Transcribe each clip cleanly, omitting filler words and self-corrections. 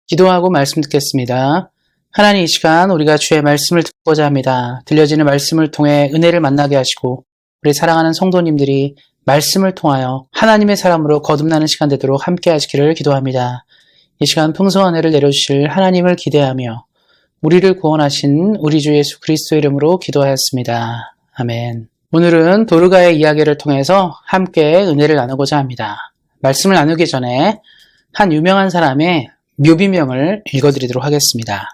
기도하고 말씀 듣겠습니다. 하나님, 이 시간 우리가 주의 말씀을 듣고자 합니다. 들려지는 말씀을 통해 은혜를 만나게 하시고 우리 사랑하는 성도님들이 말씀을 통하여 하나님의 사람으로 거듭나는 시간 되도록 함께 하시기를 기도합니다. 이 시간 풍성한 은혜를 내려주실 하나님을 기대하며 우리를 구원하신 우리 주 예수 그리스도의 이름으로 기도하였습니다. 아멘. 오늘은 도르가의 이야기를 통해서 함께 은혜를 나누고자 합니다. 말씀을 나누기 전에 한 유명한 사람의 묘비명을 읽어드리도록 하겠습니다.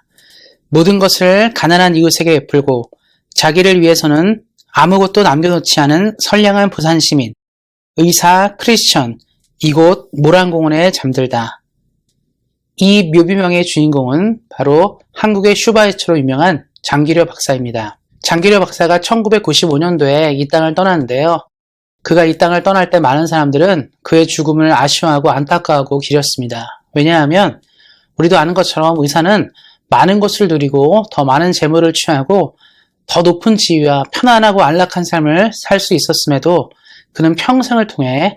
모든 것을 가난한 이웃에게 베풀고 자기를 위해서는 아무것도 남겨놓지 않은 선량한 부산 시민, 의사 크리스천, 이곳 모란공원에 잠들다. 이 묘비명의 주인공은 바로 한국의 슈바이처로 유명한 장기려 박사입니다. 장기려 박사가 1995년도에 이 땅을 떠났는데요. 그가 이 땅을 떠날 때 많은 사람들은 그의 죽음을 아쉬워하고 안타까워하고 기렸습니다. 왜냐하면 우리도 아는 것처럼 의사는 많은 것을 누리고 더 많은 재물을 취하고 더 높은 지위와 편안하고 안락한 삶을 살 수 있었음에도 그는 평생을 통해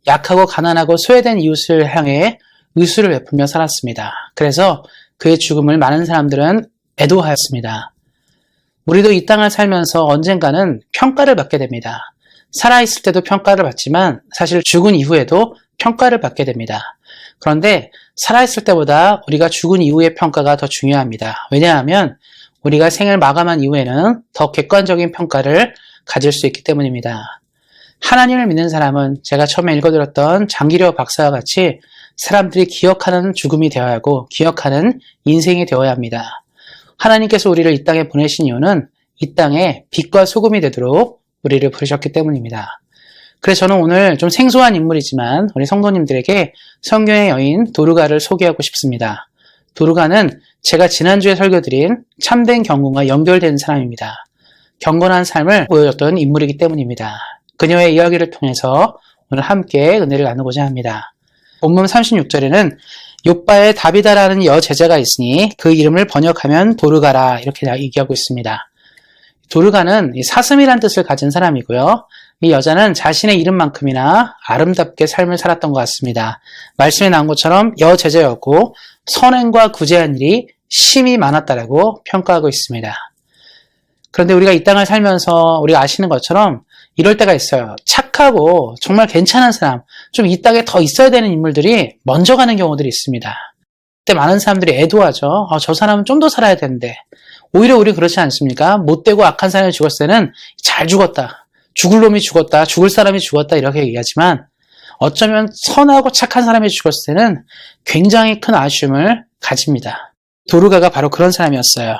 약하고 가난하고 소외된 이웃을 향해 의술을 베풀며 살았습니다. 그래서 그의 죽음을 많은 사람들은 애도하였습니다. 우리도 이 땅을 살면서 언젠가는 평가를 받게 됩니다. 살아있을 때도 평가를 받지만 사실 죽은 이후에도 평가를 받게 됩니다. 그런데 살아있을 때보다 우리가 죽은 이후의 평가가 더 중요합니다. 왜냐하면 우리가 생을 마감한 이후에는 더 객관적인 평가를 가질 수 있기 때문입니다. 하나님을 믿는 사람은 제가 처음에 읽어드렸던 장기려 박사와 같이 사람들이 기억하는 죽음이 되어야 하고 기억하는 인생이 되어야 합니다. 하나님께서 우리를 이 땅에 보내신 이유는 이 땅에 빛과 소금이 되도록 우리를 부르셨기 때문입니다. 그래서 저는 오늘 좀 생소한 인물이지만 우리 성도님들에게 성경의 여인 도르가를 소개하고 싶습니다. 도르가는 제가 지난주에 설교드린 참된 경건과 연결된 사람입니다. 경건한 삶을 보여줬던 인물이기 때문입니다. 그녀의 이야기를 통해서 오늘 함께 은혜를 나누고자 합니다. 본문 36절에는 욥바에 다비다라는 여제자가 있으니 그 이름을 번역하면 도르가라 이렇게 얘기하고 있습니다. 도르가는 사슴이란 뜻을 가진 사람이고요. 이 여자는 자신의 이름만큼이나 아름답게 삶을 살았던 것 같습니다. 말씀에 나온 것처럼 여제자였고 선행과 구제한 일이 심히 많았다라고 평가하고 있습니다. 그런데 우리가 이 땅을 살면서 우리가 아시는 것처럼 이럴 때가 있어요. 착하고 정말 괜찮은 사람, 좀 이 땅에 더 있어야 되는 인물들이 먼저 가는 경우들이 있습니다. 그때 많은 사람들이 애도하죠. 저 사람은 좀 더 살아야 되는데. 오히려 우리 그렇지 않습니까? 못되고 악한 사람이 죽었을 때는 잘 죽었다. 죽을 놈이 죽었다. 죽을 사람이 죽었다. 이렇게 얘기하지만 어쩌면 선하고 착한 사람이 죽었을 때는 굉장히 큰 아쉬움을 가집니다. 도르가가 바로 그런 사람이었어요.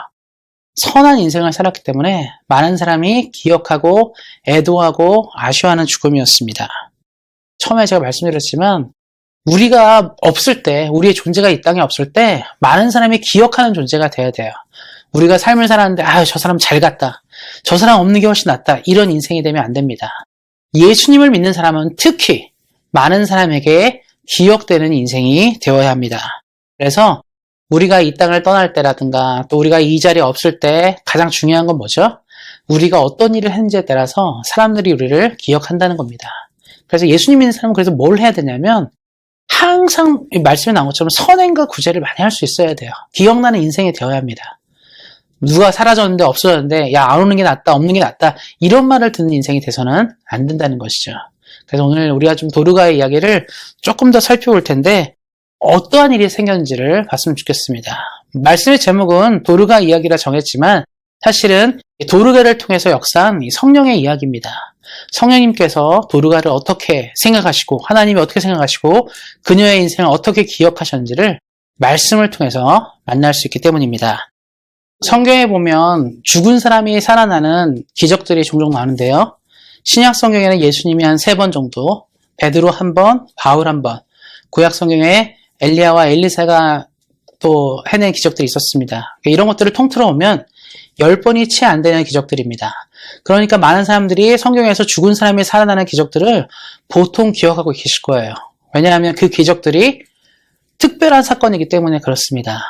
선한 인생을 살았기 때문에 많은 사람이 기억하고 애도하고 아쉬워하는 죽음이었습니다. 처음에 제가 말씀드렸지만 우리가 없을 때, 우리의 존재가 이 땅에 없을 때 많은 사람이 기억하는 존재가 돼야 돼요. 우리가 삶을 살았는데 저 사람 잘 갔다. 저 사람 없는 게 훨씬 낫다. 이런 인생이 되면 안 됩니다. 예수님을 믿는 사람은 특히 많은 사람에게 기억되는 인생이 되어야 합니다. 그래서 우리가 이 땅을 떠날 때라든가 또 우리가 이 자리에 없을 때 가장 중요한 건 뭐죠? 우리가 어떤 일을 했는지에 따라서 사람들이 우리를 기억한다는 겁니다. 그래서 예수님 믿는 사람은 그래서 뭘 해야 되냐면 항상 말씀에 나온 것처럼 선행과 구제를 많이 할 수 있어야 돼요. 기억나는 인생이 되어야 합니다. 누가 사라졌는데 없어졌는데 안 오는 게 낫다, 없는 게 낫다 이런 말을 듣는 인생이 돼서는 안 된다는 것이죠. 그래서 오늘 우리가 좀 도르가의 이야기를 조금 더 살펴볼 텐데 어떠한 일이 생겼는지를 봤으면 좋겠습니다. 말씀의 제목은 도르가 이야기라 정했지만 사실은 도르가를 통해서 역사한 성령의 이야기입니다. 성령님께서 도르가를 어떻게 생각하시고 하나님이 어떻게 생각하시고 그녀의 인생을 어떻게 기억하셨는지를 말씀을 통해서 만날 수 있기 때문입니다. 성경에 보면 죽은 사람이 살아나는 기적들이 종종 많은데요. 신약 성경에는 예수님이 한 3번 정도, 베드로 1번, 바울 1번, 구약 성경에 엘리야와 엘리사가 또 해낸 기적들이 있었습니다. 이런 것들을 통틀어 보면 10번이 채 안 되는 기적들입니다. 그러니까 많은 사람들이 성경에서 죽은 사람이 살아나는 기적들을 보통 기억하고 계실 거예요. 왜냐하면 그 기적들이 특별한 사건이기 때문에 그렇습니다.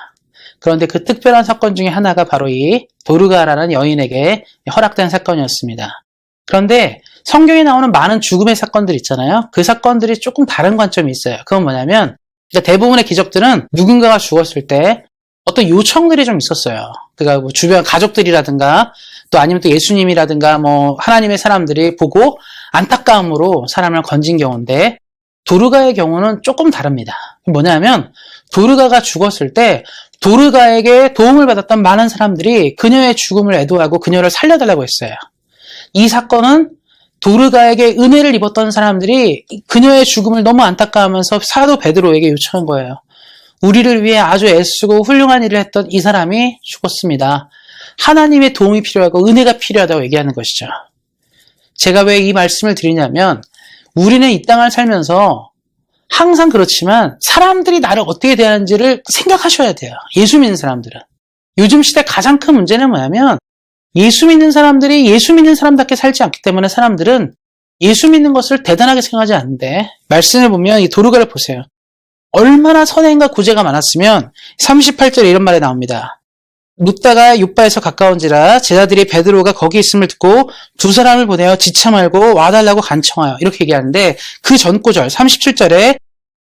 그런데 그 특별한 사건 중에 하나가 바로 이 도르가라는 여인에게 허락된 사건이었습니다. 그런데 성경에 나오는 많은 죽음의 사건들 있잖아요. 그 사건들이 조금 다른 관점이 있어요. 그건 뭐냐면 그러니까 대부분의 기적들은 누군가가 죽었을 때 어떤 요청들이 좀 있었어요. 그러니까 뭐 주변 가족들이라든가 또 아니면 또 예수님이라든가 뭐 하나님의 사람들이 보고 안타까움으로 사람을 건진 경우인데 도르가의 경우는 조금 다릅니다. 뭐냐면 도르가가 죽었을 때 도르가에게 도움을 받았던 많은 사람들이 그녀의 죽음을 애도하고 그녀를 살려달라고 했어요. 이 사건은 도르가에게 은혜를 입었던 사람들이 그녀의 죽음을 너무 안타까워하면서 사도 베드로에게 요청한 거예요. 우리를 위해 아주 애쓰고 훌륭한 일을 했던 이 사람이 죽었습니다. 하나님의 도움이 필요하고 은혜가 필요하다고 얘기하는 것이죠. 제가 왜 이 말씀을 드리냐면 우리는 이 땅을 살면서 항상 그렇지만 사람들이 나를 어떻게 대하는지를 생각하셔야 돼요. 예수 믿는 사람들은. 요즘 시대 가장 큰 문제는 뭐냐면 예수 믿는 사람들이 예수 믿는 사람답게 살지 않기 때문에 사람들은 예수 믿는 것을 대단하게 생각하지 않는데 말씀을 보면 이 도르가를 보세요. 얼마나 선행과 구제가 많았으면 38절에 이런 말이 나옵니다. 룻다가 욥바에서 가까운지라 제자들이 베드로가 거기 있음을 듣고 두 사람을 보내어 지체 말고 와달라고 간청하여 이렇게 얘기하는데 그 전 구절 37절에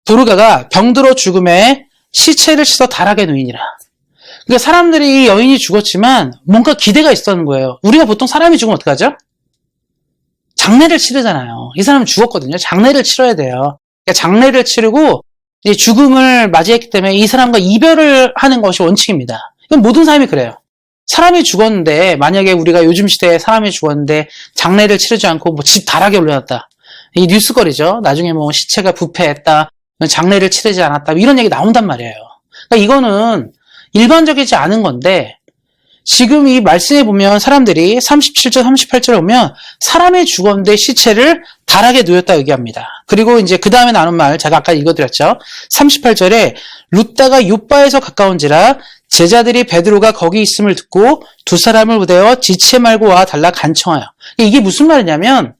도르가가 병들어 죽음에 시체를 씻어 달하게 누이니라. 그러니까 사람들이 이 여인이 죽었지만 뭔가 기대가 있었던 거예요. 우리가 보통 사람이 죽으면 어떡하죠? 장례를 치르잖아요. 이 사람은 죽었거든요. 장례를 치러야 돼요. 그러니까 장례를 치르고 이제 죽음을 맞이했기 때문에 이 사람과 이별을 하는 것이 원칙입니다. 이건 모든 사람이 그래요. 사람이 죽었는데 만약에 우리가 요즘 시대에 사람이 죽었는데 장례를 치르지 않고 뭐 집 다락에 올려놨다. 이 뉴스거리죠. 나중에 뭐 시체가 부패했다. 장례를 치르지 않았다. 이런 얘기 나온단 말이에요. 그러니까 이거는 일반적이지 않은 건데 지금 이 말씀에 보면 사람들이 37절, 38절에 보면 사람이 죽었는데 시체를 다락에 누였다 얘기합니다. 그리고 이제 그 다음에 나눈 말 제가 아까 읽어드렸죠. 38절에 룻다가 욥바에서 가까운지라 제자들이 베드로가 거기 있음을 듣고 두 사람을 부대어 지체 말고 와 달라 간청하여. 이게 무슨 말이냐면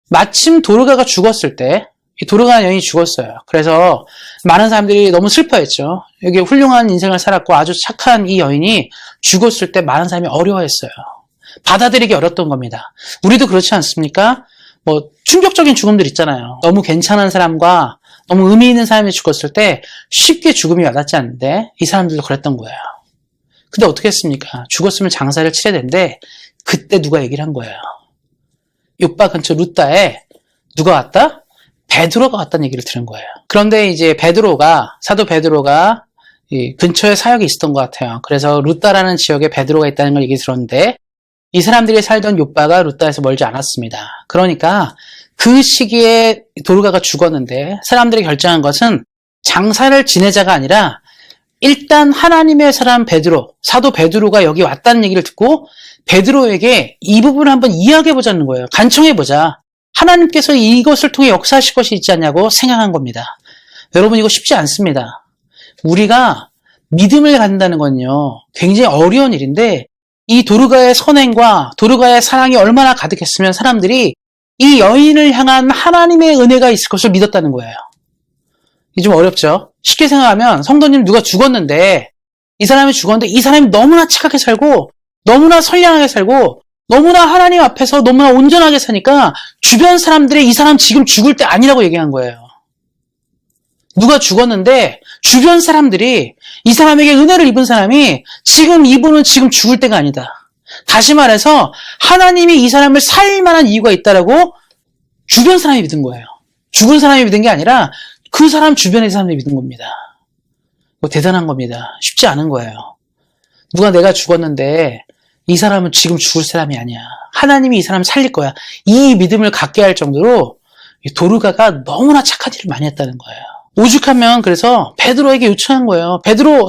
마침 도르가가 죽었을 때 이 도르가 여인이 죽었어요. 그래서 많은 사람들이 너무 슬퍼했죠. 여기 훌륭한 인생을 살았고 아주 착한 이 여인이 죽었을 때 많은 사람이 어려워했어요. 받아들이기 어렵던 겁니다. 우리도 그렇지 않습니까? 뭐 충격적인 죽음들 있잖아요. 너무 괜찮은 사람과 너무 의미 있는 사람이 죽었을 때 쉽게 죽음이 와닿지 않는데 이 사람들도 그랬던 거예요. 근데 어떻게 했습니까? 죽었으면 장사를 치러야 되는데 그때 누가 얘기를 한 거예요. 욥바 근처 룻다에 누가 왔다? 베드로가 왔다는 얘기를 들은 거예요. 그런데 이제 사도 베드로가 이 근처에 사역이 있었던 것 같아요. 그래서 룻다라는 지역에 베드로가 있다는 걸 얘기 들었는데 이 사람들이 살던 욥바가 룻다에서 멀지 않았습니다. 그러니까 그 시기에 도르가가 죽었는데 사람들이 결정한 것은 장사를 지내자가 아니라 일단 하나님의 사람 베드로, 사도 베드로가 여기 왔다는 얘기를 듣고 베드로에게 이 부분을 한번 이야기해보자는 거예요. 간청해보자. 하나님께서 이것을 통해 역사하실 것이 있지 않냐고 생각한 겁니다. 여러분 이거 쉽지 않습니다. 우리가 믿음을 갖는다는 건요 굉장히 어려운 일인데 이 도르가의 선행과 도르가의 사랑이 얼마나 가득했으면 사람들이 이 여인을 향한 하나님의 은혜가 있을 것을 믿었다는 거예요. 이게 좀 어렵죠? 쉽게 생각하면 성도님 누가 죽었는데 이 사람이 죽었는데 이 사람이 너무나 착하게 살고 너무나 선량하게 살고 너무나 하나님 앞에서 너무나 온전하게 사니까 주변 사람들이 이 사람 지금 죽을 때 아니라고 얘기한 거예요. 누가 죽었는데 주변 사람들이 이 사람에게 은혜를 입은 사람이 이분은 지금 죽을 때가 아니다. 다시 말해서 하나님이 이 사람을 살릴 만한 이유가 있다라고 주변 사람이 믿은 거예요. 죽은 사람이 믿은 게 아니라 그 사람 주변의 사람들이 믿은 겁니다. 뭐 대단한 겁니다. 쉽지 않은 거예요. 누가 내가 죽었는데 이 사람은 지금 죽을 사람이 아니야. 하나님이 이 사람 살릴 거야. 이 믿음을 갖게 할 정도로 도르가가 너무나 착한 일을 많이 했다는 거예요. 오죽하면 그래서 베드로에게 요청한 거예요.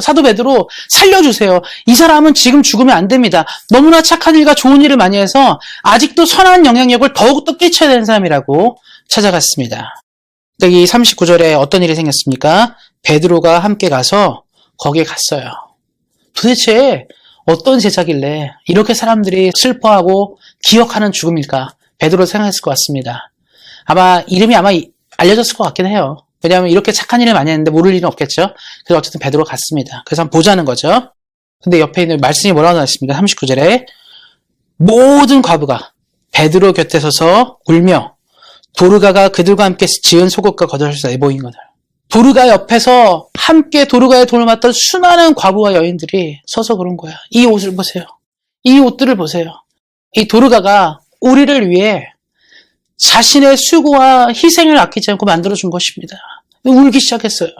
사도 베드로 살려주세요. 이 사람은 지금 죽으면 안 됩니다. 너무나 착한 일과 좋은 일을 많이 해서 아직도 선한 영향력을 더욱더 끼쳐야 되는 사람이라고 찾아갔습니다. 여기 39절에 어떤 일이 생겼습니까? 베드로가 함께 가서 거기에 갔어요. 도대체 어떤 제자길래 이렇게 사람들이 슬퍼하고 기억하는 죽음일까? 베드로 생각했을 것 같습니다. 이름이 알려졌을 것 같긴 해요. 왜냐하면 이렇게 착한 일을 많이 했는데 모를 일은 없겠죠. 그래서 어쨌든 베드로 갔습니다. 그래서 한번 보자는 거죠. 근데 옆에 있는 말씀이 뭐라고 나왔습니까? 39절에 모든 과부가 베드로 곁에 서서 울며 도르가가 그들과 함께 지은 속옷과 겉옷을 내보인 것을. 도르가 옆에서 함께 도르가의 돈을 맞던 수많은 과부와 여인들이 서서 그런 거야. 이 옷을 보세요. 이 옷들을 보세요. 이 도르가가 우리를 위해 자신의 수고와 희생을 아끼지 않고 만들어준 것입니다. 울기 시작했어요.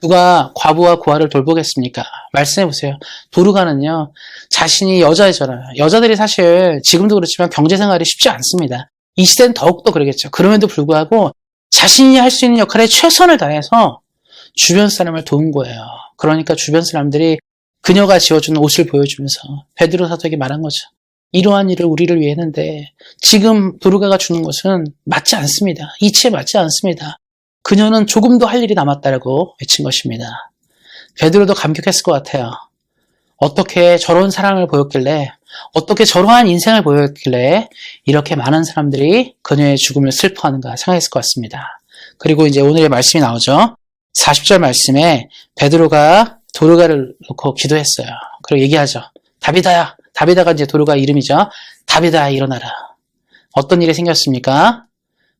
누가 과부와 고아를 돌보겠습니까? 말씀해보세요. 도르가는요, 자신이 여자잖아요. 여자들이 사실 지금도 그렇지만 경제생활이 쉽지 않습니다. 이 시대는 더욱더 그러겠죠. 그럼에도 불구하고 자신이 할 수 있는 역할에 최선을 다해서 주변 사람을 도운 거예요. 그러니까 주변 사람들이 그녀가 지어준 옷을 보여주면서 베드로 사도에게 말한 거죠. 이러한 일을 우리를 위해 했는데 지금 도르가가 주는 것은 맞지 않습니다. 이치에 맞지 않습니다. 그녀는 조금도 할 일이 남았다라고 외친 것입니다. 베드로도 감격했을 것 같아요. 어떻게 저런 사랑을 보였길래, 어떻게 저러한 인생을 보였길래 이렇게 많은 사람들이 그녀의 죽음을 슬퍼하는가 생각했을 것 같습니다. 그리고 이제 오늘의 말씀이 나오죠. 40절 말씀에 베드로가 도르가를 놓고 기도했어요. 그리고 얘기하죠. 다비다야. 다비다가 이제 도르가 이름이죠. 다비다야, 일어나라. 어떤 일이 생겼습니까?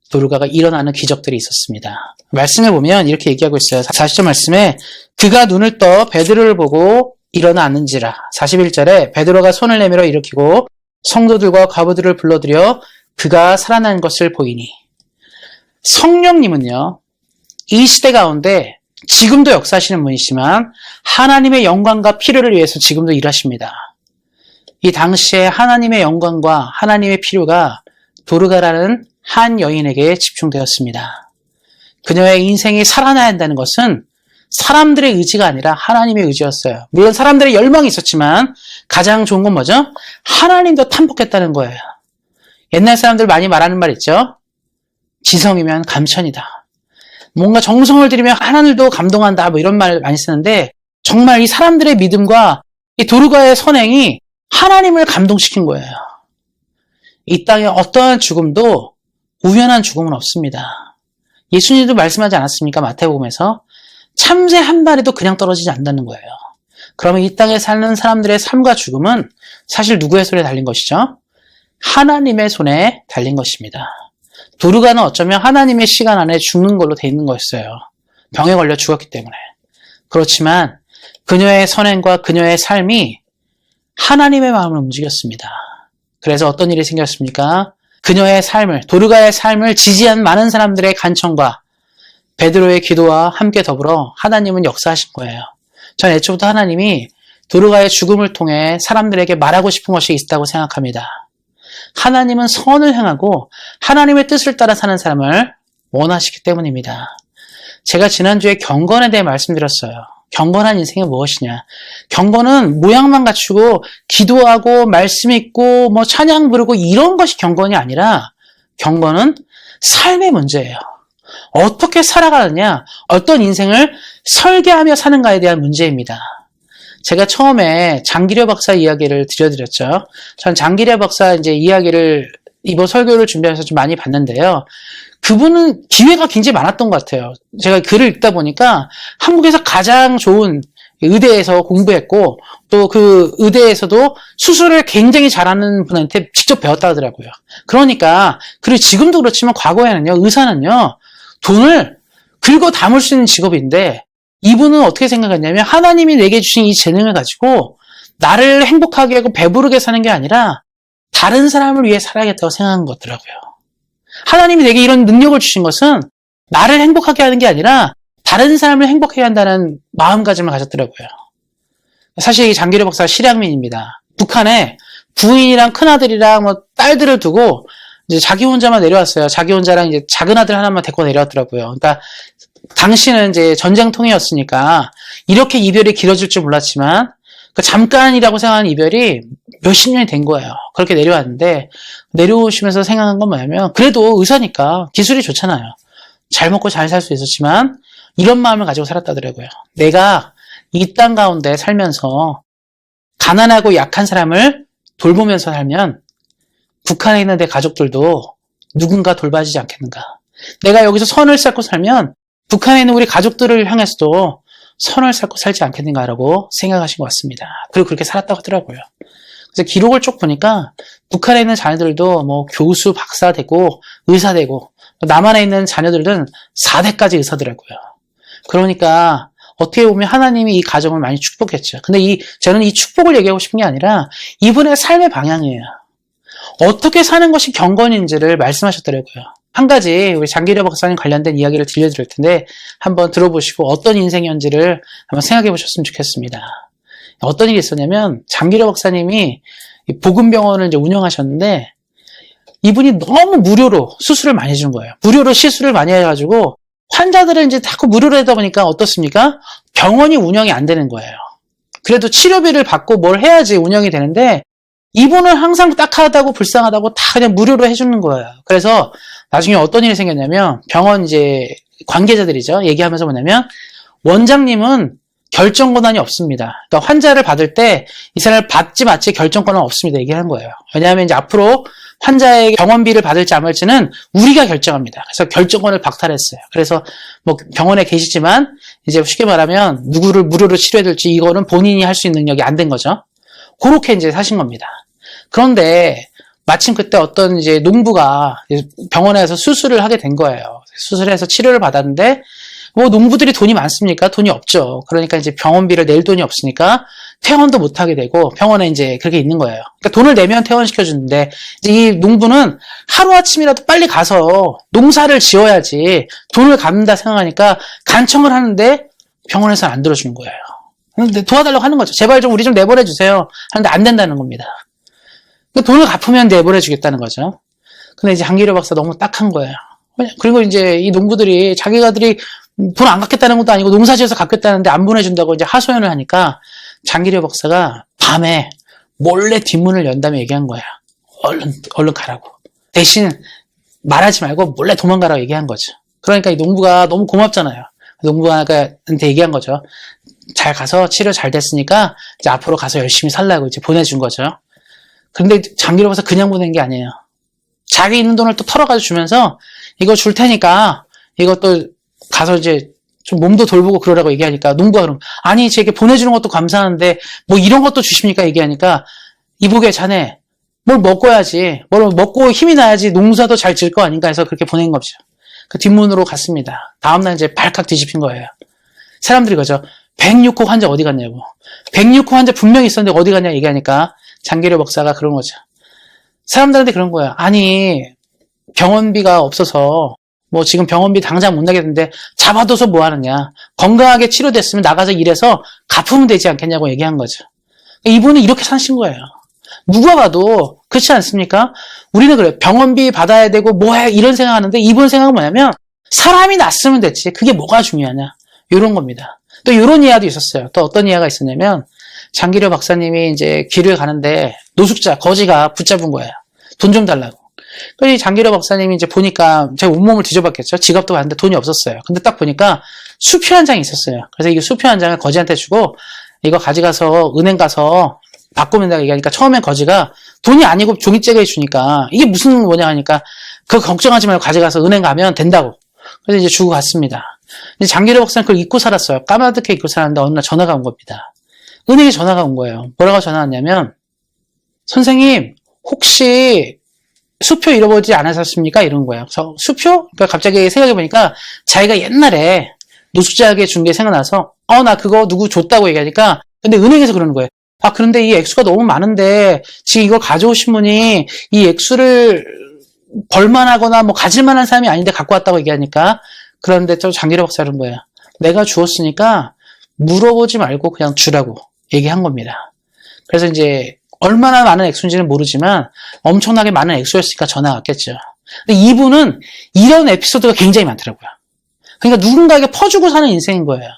도르가가 일어나는 기적들이 있었습니다. 말씀에 보면 이렇게 얘기하고 있어요. 40절 말씀에 그가 눈을 떠 베드로를 보고 일어나 앉는지라. 41절에 베드로가 손을 내밀어 일으키고 성도들과 과부들을 불러들여 그가 살아난 것을 보이니. 성령님은요, 이 시대 가운데 지금도 역사하시는 분이시지만 하나님의 영광과 필요를 위해서 지금도 일하십니다. 이 당시에 하나님의 영광과 하나님의 필요가 도르가라는 한 여인에게 집중되었습니다. 그녀의 인생이 살아나야 한다는 것은 사람들의 의지가 아니라 하나님의 의지였어요. 물론 사람들의 열망이 있었지만 가장 좋은 건 뭐죠? 하나님도 탐복했다는 거예요. 옛날 사람들 많이 말하는 말 있죠? 지성이면 감천이다. 뭔가 정성을 들이면 하나님도 감동한다, 뭐 이런 말 많이 쓰는데 정말 이 사람들의 믿음과 이 도르가의 선행이 하나님을 감동시킨 거예요. 이 땅에 어떠한 죽음도 우연한 죽음은 없습니다. 예수님도 말씀하지 않았습니까? 마태복음에서 참새 한 마리도 그냥 떨어지지 않는다는 거예요. 그러면 이 땅에 사는 사람들의 삶과 죽음은 사실 누구의 손에 달린 것이죠? 하나님의 손에 달린 것입니다. 도르가는 어쩌면 하나님의 시간 안에 죽는 걸로 돼 있는 거였어요. 병에 걸려 죽었기 때문에. 그렇지만 그녀의 선행과 그녀의 삶이 하나님의 마음을 움직였습니다. 그래서 어떤 일이 생겼습니까? 그녀의 삶을, 도르가의 삶을 지지한 많은 사람들의 간청과 베드로의 기도와 함께 더불어 하나님은 역사하신 거예요. 전 애초부터 하나님이 도르가의 죽음을 통해 사람들에게 말하고 싶은 것이 있다고 생각합니다. 하나님은 선을 행하고 하나님의 뜻을 따라 사는 사람을 원하시기 때문입니다. 제가 지난주에 경건에 대해 말씀드렸어요. 경건한 인생이 무엇이냐? 경건은 모양만 갖추고 기도하고 말씀 읽고 뭐 찬양 부르고 이런 것이 경건이 아니라 경건은 삶의 문제예요. 어떻게 살아가느냐, 어떤 인생을 설계하며 사는가에 대한 문제입니다. 제가 처음에 장기려 박사 이야기를 들려드렸죠. 전 장기려 박사 이제 이야기를 이번 설교를 준비하면서 좀 많이 봤는데요. 그분은 기회가 굉장히 많았던 것 같아요. 제가 글을 읽다 보니까 한국에서 가장 좋은 의대에서 공부했고 또 그 의대에서도 수술을 굉장히 잘하는 분한테 직접 배웠다 하더라고요. 그러니까 그리고 지금도 그렇지만 과거에는요, 의사는요, 돈을 긁어 담을 수 있는 직업인데 이분은 어떻게 생각했냐면 하나님이 내게 주신 이 재능을 가지고 나를 행복하게 하고 배부르게 사는 게 아니라 다른 사람을 위해 살아야겠다고 생각한 거더라고요. 하나님이 내게 이런 능력을 주신 것은 나를 행복하게 하는 게 아니라 다른 사람을 행복하게 한다는 마음가짐을 가졌더라고요. 사실 이 장기려 박사가 실향민입니다. 북한에 부인이랑 큰아들이랑 뭐 딸들을 두고 이제 자기 혼자만 내려왔어요. 자기 혼자랑 이제 작은 아들 하나만 데리고 내려왔더라고요. 그러니까 당시는 이제 전쟁통이었으니까 이렇게 이별이 길어질 줄 몰랐지만 그 잠깐이라고 생각하는 이별이 몇십 년이 된 거예요. 그렇게 내려왔는데 내려오시면서 생각한 건 뭐냐면 그래도 의사니까 기술이 좋잖아요. 잘 먹고 잘 살 수 있었지만 이런 마음을 가지고 살았다더라고요. 내가 이 땅 가운데 살면서 가난하고 약한 사람을 돌보면서 살면 북한에 있는 내 가족들도 누군가 돌봐주지 않겠는가. 내가 여기서 선을 쌓고 살면 북한에 있는 우리 가족들을 향해서도 선을 쌓고 살지 않겠는가라고 생각하신 것 같습니다. 그리고 그렇게 살았다고 하더라고요. 그래서 기록을 쭉 보니까 북한에 있는 자녀들도 뭐 교수, 박사 되고 의사 되고 남한에 있는 자녀들은 4대까지 의사더라고요. 그러니까 어떻게 보면 하나님이 이 가정을 많이 축복했죠. 근데 저는 이 축복을 얘기하고 싶은 게 아니라 이분의 삶의 방향이에요. 어떻게 사는 것이 경건인지를 말씀하셨더라고요. 한 가지 우리 장기려 박사님 관련된 이야기를 들려드릴 텐데 한번 들어보시고 어떤 인생이었는지를 한번 생각해 보셨으면 좋겠습니다. 어떤 일이 있었냐면 장기려 박사님이 복음병원을 이제 운영하셨는데 이분이 너무 무료로 수술을 많이 해준 거예요. 무료로 시술을 많이 해가지고 환자들을 이제 자꾸 무료로 하다 보니까 어떻습니까? 병원이 운영이 안 되는 거예요. 그래도 치료비를 받고 뭘 해야지 운영이 되는데 이분은 항상 딱하다고 불쌍하다고 다 그냥 무료로 해주는 거예요. 그래서 나중에 어떤 일이 생겼냐면 병원 이제 관계자들이죠. 얘기하면서 뭐냐면 원장님은 결정 권한이 없습니다. 그러니까 환자를 받을 때 이 사람을 받지 말지 결정 권한 없습니다. 얘기하는 거예요. 왜냐하면 이제 앞으로 환자의 병원비를 받을지 안 받을지는 우리가 결정합니다. 그래서 결정권을 박탈했어요. 그래서 뭐 병원에 계시지만 이제 쉽게 말하면 누구를 무료로 치료해줄지 이거는 본인이 할 수 있는 능력이 안 된 거죠. 그렇게 이제 사신 겁니다. 그런데 마침 그때 어떤 이제 농부가 병원에서 수술을 하게 된 거예요. 수술해서 치료를 받았는데 뭐 농부들이 돈이 많습니까? 돈이 없죠. 그러니까 이제 병원비를 낼 돈이 없으니까 퇴원도 못 하게 되고 병원에 이제 그렇게 있는 거예요. 그러니까 돈을 내면 퇴원시켜 주는데 이제 이 농부는 하루아침이라도 빨리 가서 농사를 지어야지 돈을 갚는다 생각하니까 간청을 하는데 병원에서는 안 들어주는 거예요. 근데 도와달라고 하는 거죠. 제발 좀 우리 좀 내보내 주세요. 하는데 안 된다는 겁니다. 돈을 갚으면 내보내 주겠다는 거죠. 근데 이제 장기려 박사 너무 딱한 거예요. 그리고 이제 이 농부들이 자기가들이 돈 안 갚겠다는 것도 아니고 농사 지어서 갚겠다는데 안 보내준다고 이제 하소연을 하니까 장기려 박사가 밤에 몰래 뒷문을 연 다음에 얘기한 거야. 얼른 가라고. 대신 말하지 말고 몰래 도망가라고 얘기한 거죠. 그러니까 이 농부가 너무 고맙잖아요. 농부한테 얘기한 거죠. 잘 가서 치료 잘 됐으니까 이제 앞으로 가서 열심히 살라고 이제 보내준 거죠. 그런데 장기려 박사 그냥 보낸 게 아니에요. 자기 있는 돈을 또 털어가지고 주면서 이거 줄 테니까 이것도 가서 이제 좀 몸도 돌보고 그러라고 얘기하니까 농부가 그럼 아니 제게 보내주는 것도 감사한데 뭐 이런 것도 주십니까 얘기하니까 이보게 자네 뭘 먹어야지 뭘 먹고 힘이 나야지 농사도 잘 지을 거 아닌가 해서 그렇게 보낸 거죠. 그 뒷문으로 갔습니다. 다음날 이제 발칵 뒤집힌 거예요. 사람들이 그죠. 106호 환자 어디 갔냐고. 106호 환자 분명히 있었는데 어디 갔냐 얘기하니까 장기려 박사가 그런 거죠. 사람들한테 그런 거야. 아니 병원비가 없어서 뭐 지금 병원비 당장 못 나겠는데 잡아둬서 뭐 하느냐. 건강하게 치료됐으면 나가서 일해서 갚으면 되지 않겠냐고 얘기한 거죠. 이분은 이렇게 사신 거예요. 누가 봐도 그렇지 않습니까? 우리는 그래요. 병원비 받아야 되고 뭐해 이런 생각하는데 이분 생각은 뭐냐면 사람이 낫으면 됐지. 그게 뭐가 중요하냐. 이런 겁니다. 또 이런 이야기도 있었어요. 또 어떤 이야기가 있었냐면 장기려 박사님이 이제 길을 가는데 노숙자 거지가 붙잡은 거예요. 돈 좀 달라고. 그래서 장기려 박사님이 이제 보니까 제가 온몸을 뒤져봤겠죠. 지갑도 봤는데 돈이 없었어요. 근데 딱 보니까 수표 한 장이 있었어요. 그래서 이 수표 한 장을 거지한테 주고 이거 가져가서 은행 가서 바꾸면 된다고 얘기하니까 처음엔 거지가 돈이 아니고 종이째게 주니까 이게 무슨 뭐냐 하니까 그거 걱정하지 말고 가져가서 은행 가면 된다고. 그래서 이제 주고 갔습니다. 근데 장기려 박사는 그걸 잊고 살았어요. 까마득하게 잊고 살았는데 어느 날 전화가 온 겁니다. 은행에 전화가 온 거예요. 뭐라고 전화 왔냐면 선생님 혹시 수표 잃어버리지 않으셨습니까? 이런 거예요. 그래서 수표? 그러니까 갑자기 생각해보니까 자기가 옛날에 노숙자에게 준 게 생각나서 나 그거 누구 줬다고 얘기하니까 근데 은행에서 그러는 거예요. 그런데 이 액수가 너무 많은데 지금 이걸 가져오신 분이 이 액수를 벌만하거나 뭐 가질만한 사람이 아닌데 갖고 왔다고 얘기하니까 그런데 또 장기려 박사 이런 거예요. 내가 주었으니까 물어보지 말고 그냥 주라고 얘기한 겁니다. 그래서 이제 얼마나 많은 액수인지는 모르지만 엄청나게 많은 액수였으니까 전화가 왔겠죠. 근데 이분은 이런 에피소드가 굉장히 많더라고요. 그러니까 누군가에게 퍼주고 사는 인생인 거예요.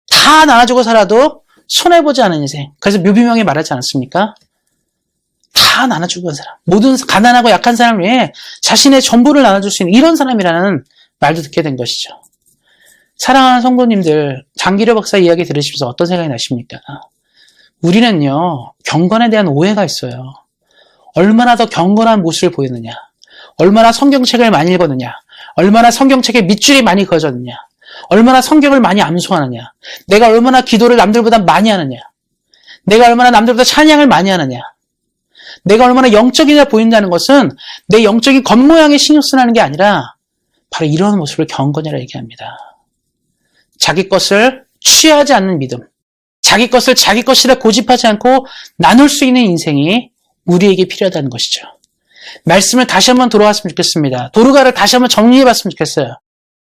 다 나눠주고 살아도 손해보지 않은 인생. 그래서 묘비명이 말하지 않았습니까? 다 나눠주고 간 사람. 모든 가난하고 약한 사람을 위해 자신의 전부를 나눠줄 수 있는 이런 사람이라는 말도 듣게 된 것이죠. 사랑하는 성도님들, 장기려 박사 이야기 들으시면서 어떤 생각이 나십니까? 우리는요, 경건에 대한 오해가 있어요. 얼마나 더 경건한 모습을 보이느냐, 얼마나 성경책을 많이 읽었느냐, 얼마나 성경책에 밑줄이 많이 그어졌느냐, 얼마나 성경을 많이 암송하느냐, 내가 얼마나 기도를 남들보다 많이 하느냐, 내가 얼마나 남들보다 찬양을 많이 하느냐, 내가 얼마나 영적이냐 보인다는 것은 내 영적인 겉모양에 신경 쓰는 게 아니라 바로 이런 모습을 경건이라 얘기합니다. 자기 것을 취하지 않는 믿음, 자기 것을 자기 것이라 고집하지 않고 나눌 수 있는 인생이 우리에게 필요하다는 것이죠. 말씀을 다시 한번 돌아왔으면 좋겠습니다. 도르가를 다시 한번 정리해봤으면 좋겠어요.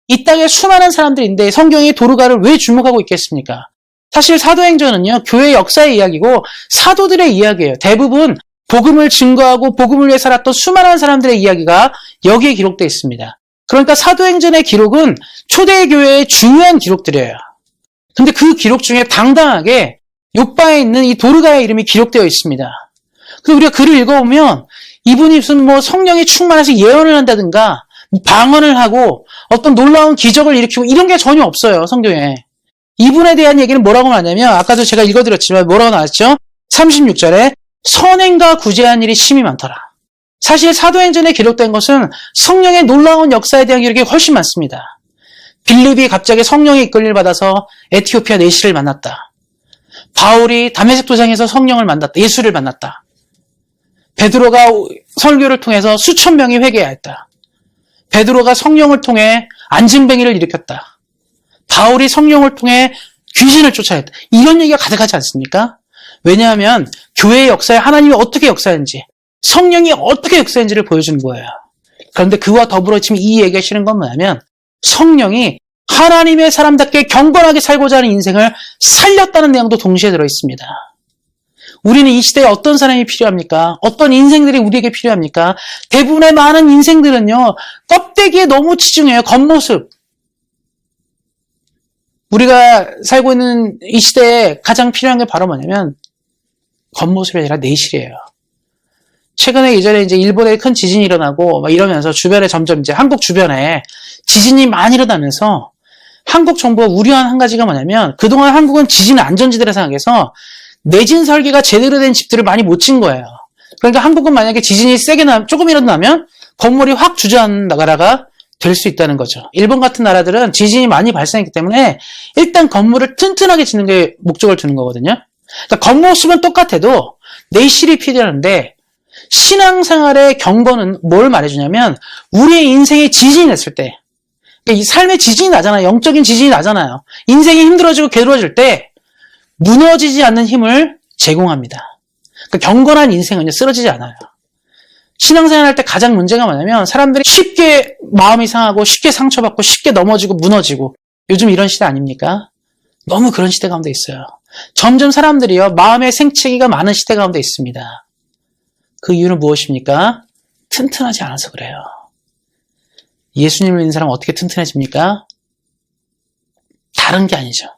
이 땅에 수많은 사람들인데 성경이 도르가를 왜 주목하고 있겠습니까? 사실 사도행전은요, 교회 역사의 이야기고 사도들의 이야기예요. 대부분 복음을 증거하고 복음을 위해 살았던 수많은 사람들의 이야기가 여기에 기록되어 있습니다. 그러니까 사도행전의 기록은 초대교회의 중요한 기록들이에요. 근데 그 기록 중에 당당하게 욥바에 있는 이 도르가의 이름이 기록되어 있습니다. 그래서 우리가 글을 읽어보면 이분이 무슨 성령이 충만해서 예언을 한다든가 방언을 하고 어떤 놀라운 기적을 일으키고 이런 게 전혀 없어요, 성경에. 이분에 대한 얘기는 뭐라고 나왔냐면 아까도 제가 읽어드렸지만 뭐라고 나왔죠? 36절에 선행과 구제한 일이 심히 많더라. 사실 사도행전에 기록된 것은 성령의 놀라운 역사에 대한 기록이 훨씬 많습니다. 빌립이 갑자기 성령의 이끌림을 받아서 에티오피아 내시를 만났다. 바울이 다메섹 도상에서 성령을 만났다. 예수를 만났다. 베드로가 설교를 통해서 수천 명이 회개하였다. 베드로가 성령을 통해 안진뱅이를 일으켰다. 바울이 성령을 통해 귀신을 쫓아냈다. 이런 얘기가 가득하지 않습니까? 왜냐하면 교회의 역사에 하나님이 어떻게 역사했는지, 성령이 어떻게 역사했는지를 보여주는 거예요. 그런데 그와 더불어 지금 이 얘기하시는 건 뭐냐면 성령이 하나님의 사람답게 경건하게 살고자 하는 인생을 살렸다는 내용도 동시에 들어있습니다. 우리는 이 시대에 어떤 사람이 필요합니까? 어떤 인생들이 우리에게 필요합니까? 대부분의 많은 인생들은요, 껍데기에 너무 치중해요. 겉모습. 우리가 살고 있는 이 시대에 가장 필요한 게 바로 뭐냐면 겉모습이 아니라 내실이에요. 최근에 예전에 이제 일본에 큰 지진이 일어나고 막 이러면서 주변에 점점 이제 한국 주변에 지진이 많이 일어나면서 한국 정부가 우려한 한 가지가 뭐냐면 그동안 한국은 지진 안전지대라 생각해서 내진 설계가 제대로 된 집들을 많이 못 진 거예요. 그러니까 한국은 만약에 지진이 세게 조금이라도 나면 건물이 확 주저앉는 나라가 될 수 있다는 거죠. 일본 같은 나라들은 지진이 많이 발생했기 때문에 일단 건물을 튼튼하게 짓는 게 목적을 두는 거거든요. 그러니까 겉모습은 똑같아도 내실이 필요한데 신앙생활의 경건은 뭘 말해주냐면 우리의 인생에 지진이 났을 때, 그러니까 이 삶에 지진이 나잖아요. 영적인 지진이 나잖아요. 인생이 힘들어지고 괴로워질 때 무너지지 않는 힘을 제공합니다. 그러니까 경건한 인생은요, 쓰러지지 않아요. 신앙생활 할 때 가장 문제가 뭐냐면 사람들이 쉽게 마음이 상하고 쉽게 상처받고 쉽게 넘어지고 무너지고 요즘 이런 시대 아닙니까? 너무 그런 시대 가운데 있어요. 점점 사람들이요, 마음의 생채기가 많은 시대 가운데 있습니다. 그 이유는 무엇입니까? 튼튼하지 않아서 그래요. 예수님을 믿는 사람은 어떻게 튼튼해집니까? 다른 게 아니죠.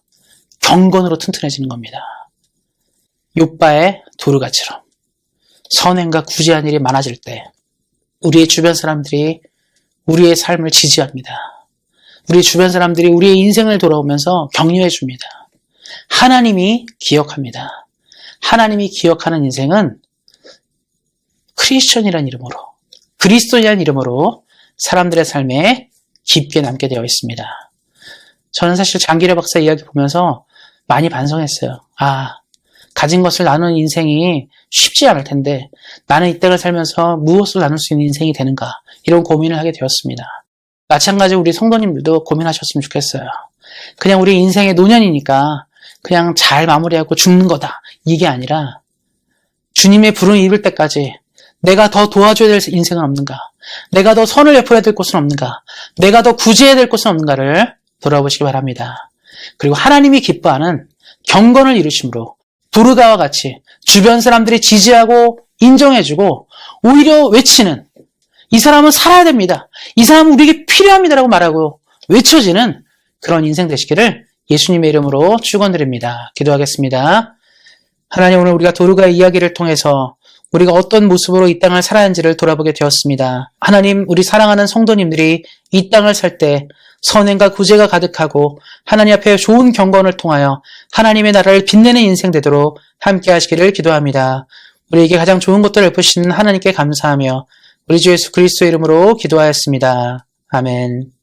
경건으로 튼튼해지는 겁니다. 욥바의 도르가처럼 선행과 구제한 일이 많아질 때 우리의 주변 사람들이 우리의 삶을 지지합니다. 우리 주변 사람들이 우리의 인생을 돌아오면서 격려해 줍니다. 하나님이 기억합니다. 하나님이 기억하는 인생은 크리스천이라는 이름으로, 그리스도인이라는 이름으로 사람들의 삶에 깊게 남게 되어 있습니다. 저는 사실 장기려 박사 이야기 보면서 많이 반성했어요. 가진 것을 나누는 인생이 쉽지 않을 텐데 나는 이 땅을 살면서 무엇을 나눌 수 있는 인생이 되는가, 이런 고민을 하게 되었습니다. 마찬가지로 우리 성도님들도 고민하셨으면 좋겠어요. 그냥 우리 인생의 노년이니까 그냥 잘 마무리하고 죽는 거다, 이게 아니라 주님의 부름을 입을 때까지 내가 더 도와줘야 될 인생은 없는가, 내가 더 선을 베풀어야 될 곳은 없는가, 내가 더 구제해야 될 곳은 없는가를 돌아보시기 바랍니다. 그리고 하나님이 기뻐하는 경건을 이루심으로 도르가와 같이 주변 사람들이 지지하고 인정해주고 오히려 외치는, 이 사람은 살아야 됩니다, 이 사람은 우리에게 필요합니다라고 말하고 외쳐지는 그런 인생 되시기를 예수님의 이름으로 축원드립니다. 기도하겠습니다. 하나님, 오늘 우리가 도르가의 이야기를 통해서 우리가 어떤 모습으로 이 땅을 살아야 하는지를 돌아보게 되었습니다. 하나님, 우리 사랑하는 성도님들이 이 땅을 살 때 선행과 구제가 가득하고 하나님 앞에 좋은 경건을 통하여 하나님의 나라를 빛내는 인생 되도록 함께 하시기를 기도합니다. 우리에게 가장 좋은 것들을 베푸시는 하나님께 감사하며 우리 주 예수 그리스도의 이름으로 기도하였습니다. 아멘.